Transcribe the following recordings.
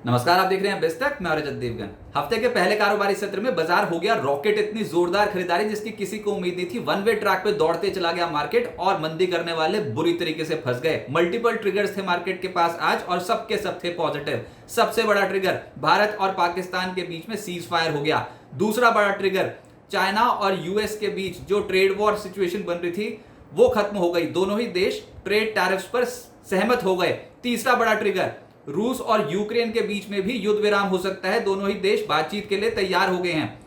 नमस्कार, आप देख रहे हैं बेस्टक। मैं रजत देवगन। हफ्ते के पहले कारोबारी सत्र में बाजार हो गया रॉकेट। इतनी जोरदार खरीदारी जिसकी किसी को उम्मीद नहीं थी। वन वे ट्रैक पे दौड़ते चला गया मार्केट और मंदी करने वाले बुरी तरीके से फंस गए। मल्टीपल ट्रिगर्स थे मार्केट के पास आज और सबके सब थे पॉजिटिव। सबसे बड़ा ट्रिगर भारत और पाकिस्तान के बीच में सीज फायर हो गया। दूसरा बड़ा ट्रिगर चाइना और यूएस के बीच जो ट्रेड वॉर सिचुएशन बन रही थी वो खत्म हो गई। दोनों ही देश ट्रेड टैरिफ्स पर सहमत हो गए। तीसरा बड़ा ट्रिगर रूस और यूक्रेन के बीच में भी युद्ध विराम हो सकता है। दोनों ही देश बातचीत के लिए तैयार हो गए हैं।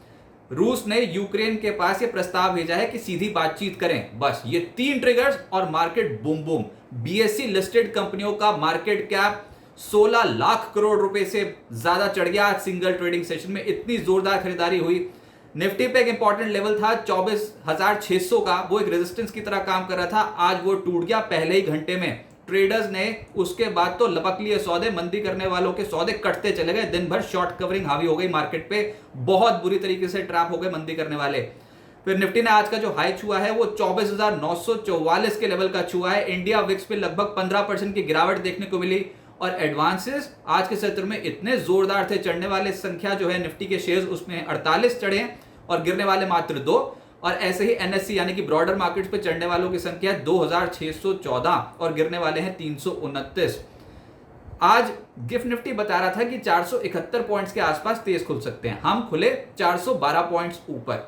रूस ने यूक्रेन के पास ये प्रस्ताव भेजा है कि सीधी बातचीत करें। बस ये तीन ट्रिगर्स और market boom boom. BSc listed कंपनियों का मार्केट कैप 16 लाख करोड़ रुपए से ज्यादा चढ़ गया आज सिंगल ट्रेडिंग सेशन में। इतनी जोरदार खरीदारी हुई। निफ्टी पे एक इंपॉर्टेंट लेवल था 24,600 का, वो एक रेजिस्टेंस की तरह काम कर रहा था। आज वो टूट गया पहले ही घंटे में। ट्रेडर्स ने उसके बाद तो लपक लिए सौदे। मंदी करने वालों के सौदे कटते चले गए। दिन भर शॉर्ट कवरिंग हावी हो गई मार्केट पे। बहुत बुरी तरीके से ट्रैप हो गए मंदी करने वाले। फिर निफ्टी ने आज का जो हाई छुआ है वो 24,944 के लेवल का छुआ है। इंडिया विक्स पे लगभग 15% की गिरावट देखने को मिली और एडवांसेस आज के सत्र में इतने जोरदार थे। चढ़ने वाले संख्या जो है निफ्टी के शेयर्स उसमें 48 चढ़े हैं और गिरने वाले मात्र 2। और ऐसे ही एनएससी यानी कि ब्रॉडर मार्केट्स पे चढ़ने वालों की संख्या 2614 और गिरने वाले हैं 329। आज गिफ्ट निफ्टी बता रहा था कि 471 पॉइंट्स के आसपास तेज खुल सकते हैं। हम खुले 412 पॉइंट्स ऊपर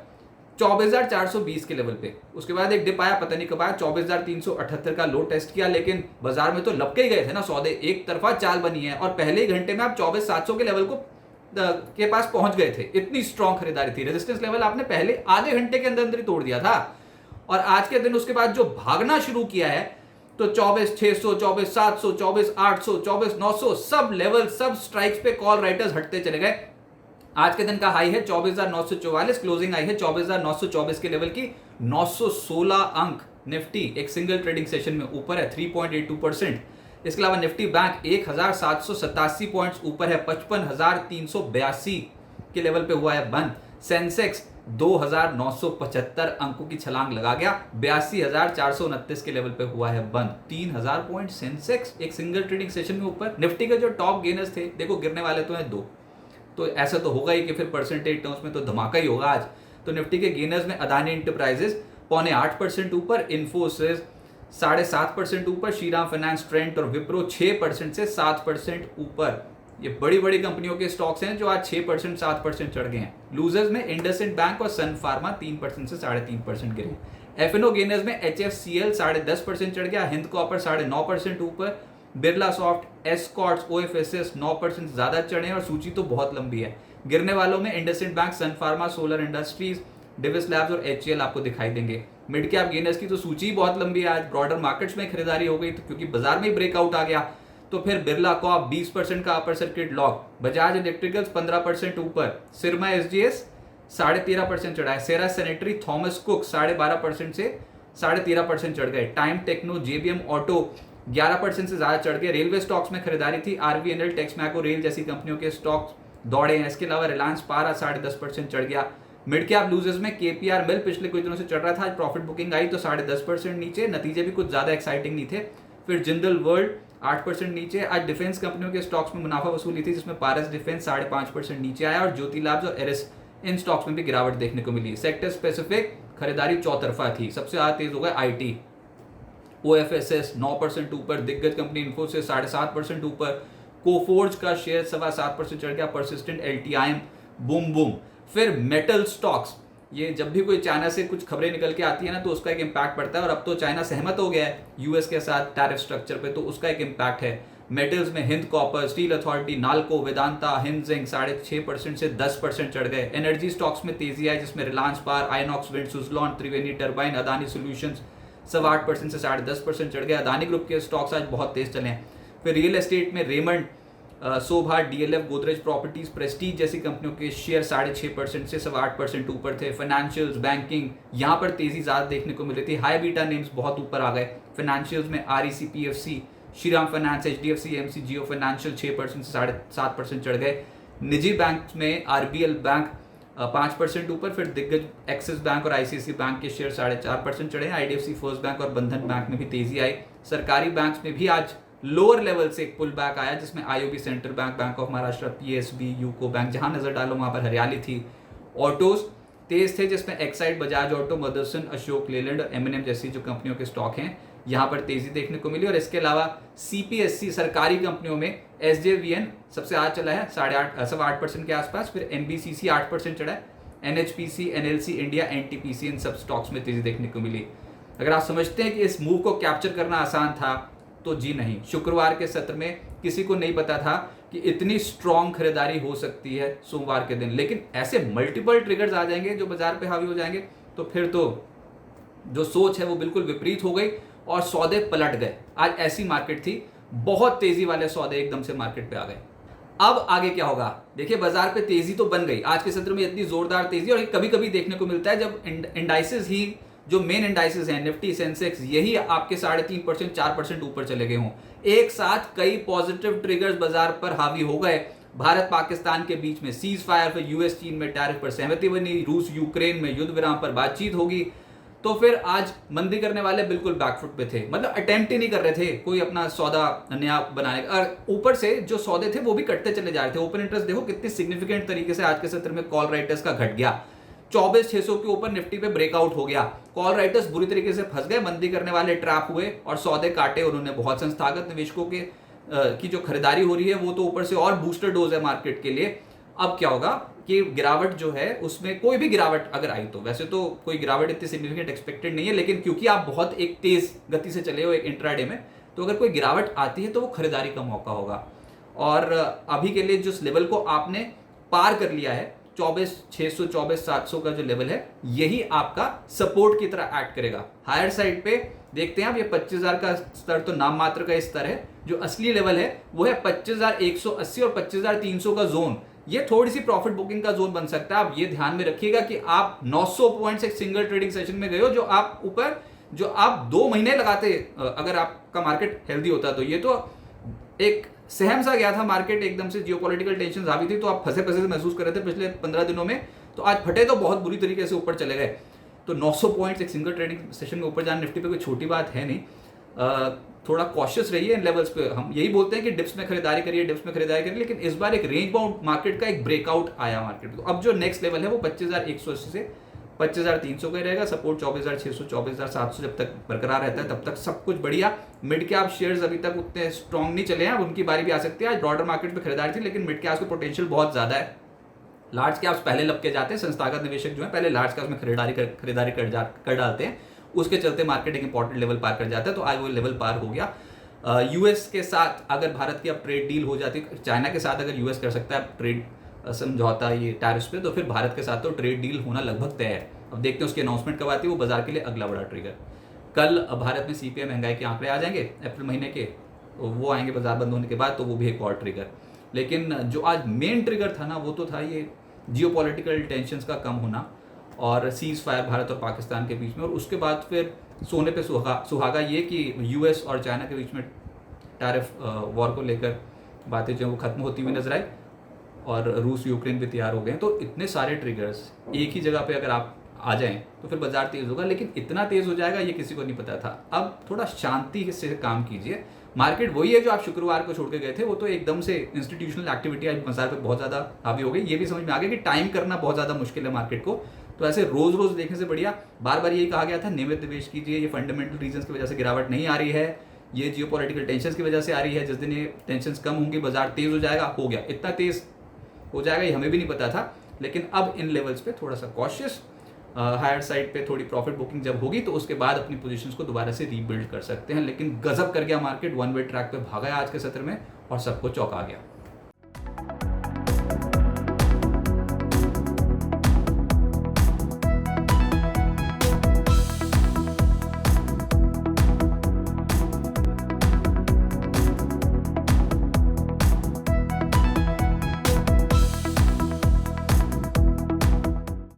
24,420 के लेवल पे। उसके बाद एक डिप आया, पता नहीं कब आया, 24,378 का लो टेस्ट किया, लेकिन बाजार में तो लपके ही गए थे ना सौदे। एक तरफा चाल बनी है और पहले ही घंटे में आप 24,700 के लेवल को के पास पहुंच गए थे। इतनी स्ट्रॉन्ग खरीदारी थी। रेजिस्टेंस लेवल आपने पहले आधे घंटे के अंदर ही तोड़ दिया था। और आज के दिन उसके बाद जो भागना शुरू किया है तो 24,600, 24,700, 24,800, 24,900 सब लेवल, सब स्ट्राइक्स पे कॉल राइटर्स हटते चले गए। आज के दिन का हाई है 24,944, क्लोजिंग आई है 24,924 के लेवल की। 916 अंक निफ्टी एक सिंगल ट्रेडिंग सेशन में ऊपर है, 3.82%। इसके अलावा निफ्टी बैंक 1,787 पॉइंट्स ऊपर है, 55,382 के लेवल पे हुआ है बंद। सेंसेक्स 2,975 अंकों की छलांग लगा गया, 82,429 के लेवल पे हुआ है बंद। 3,000 पॉइंट सेंसेक्स एक सिंगल ट्रेडिंग सेशन में ऊपर। निफ्टी के जो टॉप गेनर्स थे, देखो गिरने वाले तो हैं 2, तो ऐसा तो होगा ही कि फिर परसेंटेज टर्म्स में तो धमाका ही होगा आज। तो निफ्टी के गेनर्स में अदानी एंटरप्राइजेस 0.8% ऊपर, इन्फोसिस 7.5% ऊपर, श्रीराम फाइनेंस, ट्रेंट और विप्रो 6% से 7% ऊपर। ये बड़ी बड़ी कंपनियों के स्टॉक्स हैं जो आज 6% 7% चढ़ गए हैं। लूजर्स में इंडसइंड बैंक और सन फार्मा 3% से 3.5% गिरे। एफएनओ गेनर्स में एचएफसीएल 10.5% चढ़ गया, हिंद कॉपर 9.5% ऊपर, बिरला सॉफ्ट, एस्कॉर्ट्स, ओएफएसएस 9% ज्यादा चढ़े और सूची तो बहुत लंबी है। गिरने वालों में इंडसइंड बैंक, सन फार्मा, सोलर इंडस्ट्रीज, डिविस लैब्स और एचएल आपको दिखाई देंगे। मिड कैप गेनर्स की तो सूची बहुत लंबी है। आज ब्रॉडर मार्केट्स में खरीदारी हो गई तो क्योंकि बाजार में ही ब्रेकआउट आ गया। तो फिर बिरला कॉप 20% का upper circuit lock, Bajaj electricals 15% ऊपर, सिरमा एसजीएस 13.5% चढ़ा है, सेरा सैनिटरी, थॉमस कुक 12.5% से 13.5% चढ़ गए। टाइम टेक्नो, जेबीएम ऑटो 11% से ज्यादा चढ़ गए। रेलवे स्टॉक्स में खरीदारी थी। आरबीएनएल, टेक्समैको रेल जैसी कंपनियों के स्टॉक्स दौड़े हैं। इसके अलावा रिलायंस पारा 10.5% चढ़ गया। मिड कैप लूजर्स में केपीआर मिल पिछले कुछ दिनों से चढ़ रहा था, आज प्रॉफिट बुकिंग आई तो 10.5% नीचे। नतीजे भी कुछ ज्यादा एक्साइटिंग नहीं थे। फिर जिंदल वर्ल्ड 8% नीचे। आज डिफेंस कंपनियों के स्टॉक्स में मुनाफा वसूली थी जिसमें पारस डिफेंस 5.5% नीचे आया और ज्योति लैब्स और एरिस इन स्टॉक्स में भी गिरावट देखने को मिली। सेक्टर स्पेसिफिक खरीदारी चौतरफा थी। सबसे ज्यादा तेज हो गया आईटी, ओएफएसएस 9% ऊपर, दिग्गज कंपनी इन्फोसिस 7.5% ऊपर, कोफोर्ज का शेयर 7.25% चढ़ गया, परसिस्टेंट, एलटीआईएम बूम बूम। फिर मेटल स्टॉक्स, ये जब भी कोई चाइना से कुछ खबरें निकल के आती है ना तो उसका एक इम्पैक्ट पड़ता है और अब तो चाइना सहमत हो गया है यूएस के साथ टैरिफ स्ट्रक्चर पे, तो उसका एक इम्पैक्ट है। मेटल्स में Hind copper, steel authority, NALCO, Vedanta, Hind zinc 6.5% से 10% चढ़ गए। एनर्जी स्टॉक्स में तेजी आई जिसमें रिलायंस पावर, आइनॉक्स विंड, सुजलॉन, त्रिवेणी टर्बाइन, अदानी सोल्यूशंस 8% से 10.5% चढ़ गए। अदानी ग्रुप के स्टॉक्स आज बहुत तेज चले हैं। फिर रियल एस्टेट में रेमंड, सोभा, डीएलएफ, गोदरेज प्रॉपर्टीज, प्रेस्टीज जैसी कंपनियों के शेयर 6.5% से 8% ऊपर थे। फाइनेंशियल्स, बैंकिंग, यहाँ पर तेजी ज्यादा देखने को मिली थी। हाई बीटा नेम्स बहुत ऊपर आ गए। फाइनेंशियल्स में REC, PFC, Shriram Finance, HDFC, MC, Jio Financial 6% से 7.5% चढ़ गए। निजी बैंक में आरबीएल बैंक 5% ऊपर। फिर दिग्गज एक्सिस बैंक और आईसीआईसी बैंक के शेयर 4.5% चढ़े। आईडीएफसी, फर्स्ट बैंक और बंधन बैंक में भी तेजी आई। सरकारी बैंक्स में भी आज लोअर लेवल से एक पुल बैक आया जिसमें IOB, central bank, bank of Maharashtra, PSB, UCO bank, जहां नजर डालो वहां पर हरियाली थी। ऑटोज तेज थे जिसमें एक्साइड, बजाज ऑटो, मदरसन, अशोक लेलैंड और एमएनएम जैसी जो कंपनियों के स्टॉक हैं यहाँ पर तेजी देखने को मिली। और इसके अलावा सीपीएससी सरकारी कंपनियों में एसजेवीएन सबसे आज चला है 8.5% के आसपास, फिर एनबीसीसी 8% चढ़ा है, एनएचपीसी, एनएलसी इंडिया, एनटीपीसी, इन सब स्टॉक्स में तेजी देखने को मिली। अगर आप समझते हैं कि इस मूव को कैप्चर करना आसान था तो जी नहीं। शुक्रवार के सत्र में किसी को नहीं पता था कि इतनी स्ट्रॉन्ग खरीदारी हो सकती है सोमवार के दिन, लेकिन ऐसे मल्टीपल ट्रिगर्स आ जाएंगे जो बाजार पे हावी हो जाएंगे तो फिर तो जो सोच है वो बिल्कुल विपरीत हो गई और सौदे पलट गए। आज ऐसी मार्केट थी, बहुत तेजी वाले सौदे एकदम से मार्केट पे आ गए। अब आगे क्या होगा? देखिए बाजार पे तेजी तो बन गई, आज के सत्र में इतनी जोरदार तेजी, और कभी कभी देखने को मिलता है जब इंडाइसेस ही, जो मेन इंडाइसेस हैं निफ्टी, सेंसेक्स, यही आपके 3.5% 4% ऊपर चले गए हों। एक साथ कई पॉजिटिव ट्रिगर्स बाजार पर हावी हो गए। भारत पाकिस्तान के बीच में सीज फायर, फिर यूएस चीन में टैरिफ पर सहमति बनी, रूस यूक्रेन में युद्ध विराम पर बातचीत होगी, तो फिर आज मंदी करने वाले बिल्कुल बैकफुट पे थे, मतलब अटेम्प्ट ही नहीं कर रहे थे कोई अपना सौदा नया बनाने का। और ऊपर से जो सौदे थे वो भी कटते चले जा रहे थे। ओपन इंटरेस्ट देखो कितनी सिग्निफिकेंट तरीके से आज के सत्र में कॉल राइटर्स का घट गया, 24,600 के ऊपर निफ्टी पे ब्रेकआउट हो गया। कॉल राइटर्स बुरी तरीके से फंस गए, मंदी करने वाले ट्रैप हुए और सौदे काटे उन्होंने। बहुत संस्थागत निवेशकों के की जो खरीदारी हो रही है वो तो ऊपर से और बूस्टर डोज है मार्केट के लिए। अब क्या होगा कि गिरावट जो है उसमें, कोई भी गिरावट अगर आई तो, वैसे तो कोई गिरावट इतनी सिग्निफिकेंट एक्सपेक्टेड नहीं है, लेकिन क्योंकि आप बहुत एक तेज गति से चले हो एक इंट्राडे में, तो अगर कोई गिरावट आती है तो वो खरीदारी का मौका होगा। और अभी के लिए जिस लेवल को आपने पार कर लिया है 24,600 24,700 का जो लेवल है, यही आपका सपोर्ट की तरह एक्ट करेगा। हायर साइड पे देखते हैं आप, ये 25,000 का स्तर तो नाम मात्र का स्तर है, जो असली लेवल है वो है 25,180 और 25,300 का जोन। ये थोड़ी सी प्रॉफिट बुकिंग का जोन बन सकता है। आप ये ध्यान में रखिएगा कि आप 900 पॉइंट्स एक सिंगल ट्रेडिंग सेशन में गए हो, जो आप 2 महीने लगाते अगर आपका मार्केट हेल्दी होता। तो ये तो एक सहम सा गया था मार्केट, एकदम से जियोपॉलिटिकल टेंशन हावी थी, तो आप फंसे फंसे महसूस कर रहे थे पिछले 15 दिनों में, तो आज फटे तो बहुत बुरी तरीके से ऊपर चले गए। तो 900 पॉइंट्स एक सिंगल ट्रेडिंग सेशन में ऊपर जाना निफ्टी पे कोई छोटी बात है नहीं। थोड़ा कॉशियस रहिए इन लेवल्स पे। हम यही बोलते हैं कि डिप्स में खरीदारी करिए, डिप्स में खरीदारी करिए, लेकिन इस बार एक रेंज बाउंड मार्केट का एक ब्रेकआउट आया मार्केट को। अब जो नेक्स्ट लेवल है वो 25,180 से 25,300 का रहेगा। सपोर्ट 24,600 24,700 जब तक बरकरार रहता है तब तक सब कुछ बढ़िया। मिड कैप शेयर्स अभी तक उतने स्ट्रॉन्ग नहीं चले हैं, अब उनकी बारी भी आ सकती है। आज ब्रॉडर मार्केट में खरीदारी थी, लेकिन मिड कैप्स का पोटेंशियल बहुत ज्यादा है। लार्ज कैप्स पहले लपके जाते हैं, संस्थागत निवेशक जो है पहले लार्ज कैप्स में खरीदारी कर डालते हैं, उसके चलते मार्केट एक इंपॉर्टेंट लेवल पार कर जाता है। तो आज वो लेवल पार हो गया। यूएस के साथ अगर भारत की अब ट्रेड डील हो जाती, चाइना के साथ अगर यूएस कर सकता है ट्रेड समझौता ये टैरिफ्स पे, तो फिर भारत के साथ तो ट्रेड डील होना लगभग तय है। अब देखते हैं उसकी अनाउंसमेंट कब आती है, वो बाजार के लिए अगला बड़ा ट्रिगर। कल भारत में सीपीआई महंगाई के आंकड़े आ जाएंगे अप्रैल महीने के, वो आएंगे बाजार बंद होने के बाद, तो वो भी एक और ट्रिगर। लेकिन जो आज मेन ट्रिगर था ना, वो तो था ये जियोपॉलिटिकल टेंशंस का कम होना और सीज फायर भारत और पाकिस्तान के बीच में, और उसके बाद फिर सोने पे सुहागा ये कि यूएस और चाइना के बीच में टैरिफ वॉर को लेकर बातें जो वो खत्म होती हुई नजर आई, और रूस यूक्रेन भी तैयार हो गए हैं। तो इतने सारे ट्रिगर्स एक ही जगह पे अगर आप आ जाएं तो फिर बाजार तेज होगा, लेकिन इतना तेज हो जाएगा ये किसी को नहीं पता था। अब थोड़ा शांति से काम कीजिए। मार्केट वही है जो आप शुक्रवार को छोड़ के गए थे, वो तो एकदम से इंस्टीट्यूशनल एक्टिविटी आज बाजार पे बहुत ज़्यादा हावी हो गई। ये भी समझ में आ गया कि टाइम करना बहुत ज़्यादा मुश्किल है मार्केट को, तो ऐसे रोज रोज देखने से बढ़िया बार बार यही कहा गया था नियमित निवेश कीजिए। ये फंडामेंटल रीजंस की वजह से गिरावट नहीं आ रही है, ये जियोपॉलिटिकल टेंशंस की वजह से आ रही है। जिस दिन ये टेंशंस कम होंगी बाजार तेज हो जाएगा, हो गया। इतना तेज हो जाएगा ये हमें भी नहीं पता था, लेकिन अब इन लेवल्स पे थोड़ा सा कॉशियस, हायर साइड पे थोड़ी प्रॉफिट बुकिंग जब होगी तो उसके बाद अपनी पोजीशंस को दोबारा से रीबिल्ड कर सकते हैं। लेकिन गजब कर गया मार्केट, वन वे ट्रैक पे भागा है आज के सत्र में और सबको चौंका गया।